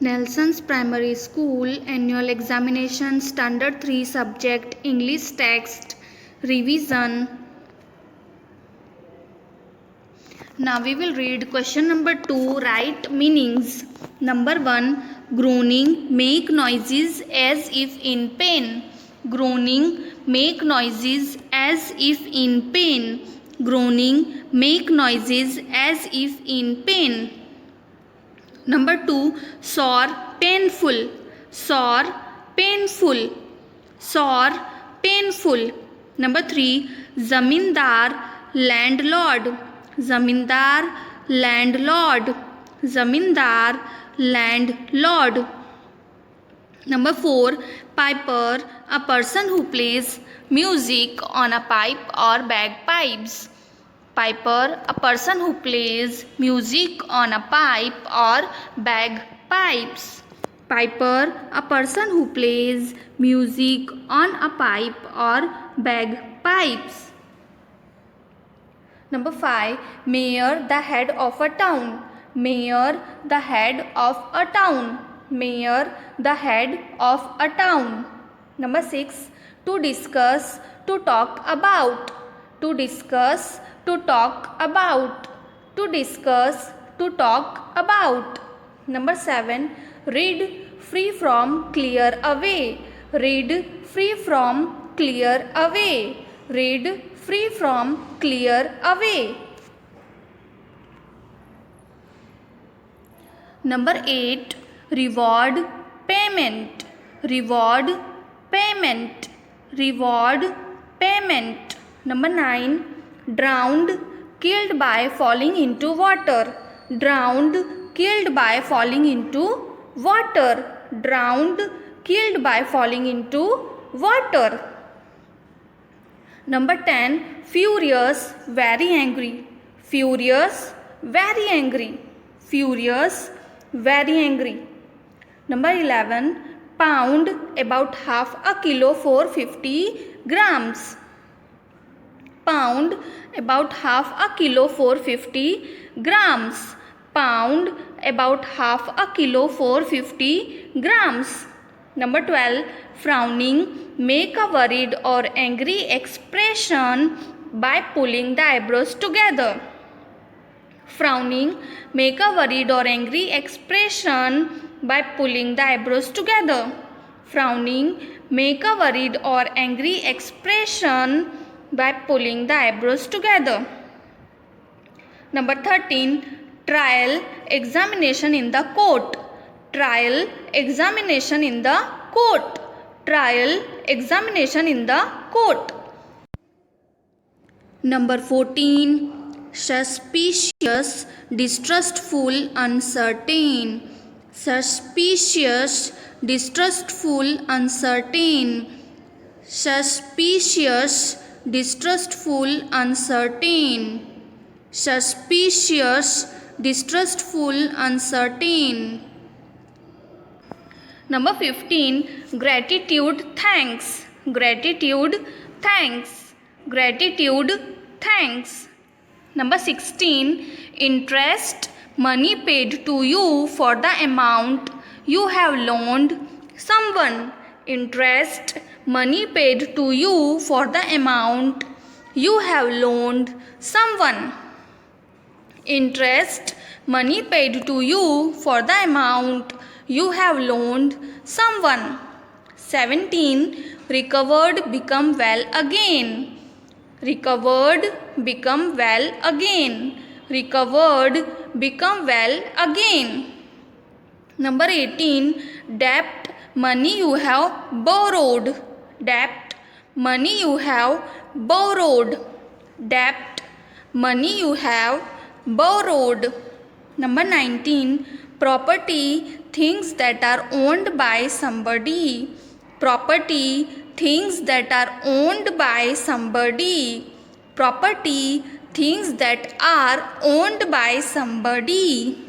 Nelson's Primary School Annual Examination Standard 3 Subject English Text Revision. Now we will read question number 2. Write meanings. Number 1. Groaning, make noises as if in pain. Groaning, make noises as if in pain. Groaning, make noises as if in pain. Number 2. Sore, painful. Sore, painful. Sore, painful. Number 3. Zamindar, landlord. Zamindar, landlord. Zamindar, landlord. Number 4. Piper, a person who plays music on a pipe or bagpipes. Piper, a person who plays music on a pipe or bagpipes. Piper, a person who plays music on a pipe or bagpipes. Number 5. Mayor, the head of a town. Mayor, the head of a town. Mayor, the head of a town. Number 6. To discuss, to talk about. To discuss, to talk about. To discuss, to talk about. Number 7. Read, free from, clear away. Read, free from, clear away. Read, free from, clear away. Number 8. Reward, payment. Reward, payment. Reward, payment. Number 9. Drowned, killed by falling into water. Drowned, killed by falling into water. Drowned, killed by falling into water. Number 10. Furious, very angry. Furious, very angry. Furious, very angry. Number 11. Pound, about half a kilo, 450 grams. Pound, about half a kilo, 450 grams. Pound, about half a kilo, 450 grams. Number 12. Frowning, make a worried or angry expression by pulling the eyebrows together. Frowning, make a worried or angry expression by pulling the eyebrows together. Frowning, make a worried or angry expression by pulling the eyebrows together. Number 13. Trial, examination in the court. Trial, examination in the court. Trial, examination in the court. Number 14. Suspicious, distrustful, uncertain. Suspicious, distrustful, uncertain. Suspicious, distrustful, uncertain. Suspicious, distrustful, uncertain. Number 15. Gratitude, thanks. Gratitude, thanks. Gratitude, thanks. Number 16. Interest, money paid to you for the amount you have loaned someone. Interest, money paid to you for the amount you have loaned someone. Interest, money paid to you for the amount you have loaned someone. 17. Recovered, become well again. Recovered, become well again. Recovered, become well again. Number 18. Debt, money you have borrowed. Debt, money you have borrowed. Debt, money you have borrowed. Number 19. Property, things that are owned by somebody. Property, things that are owned by somebody. Property, things that are owned by somebody.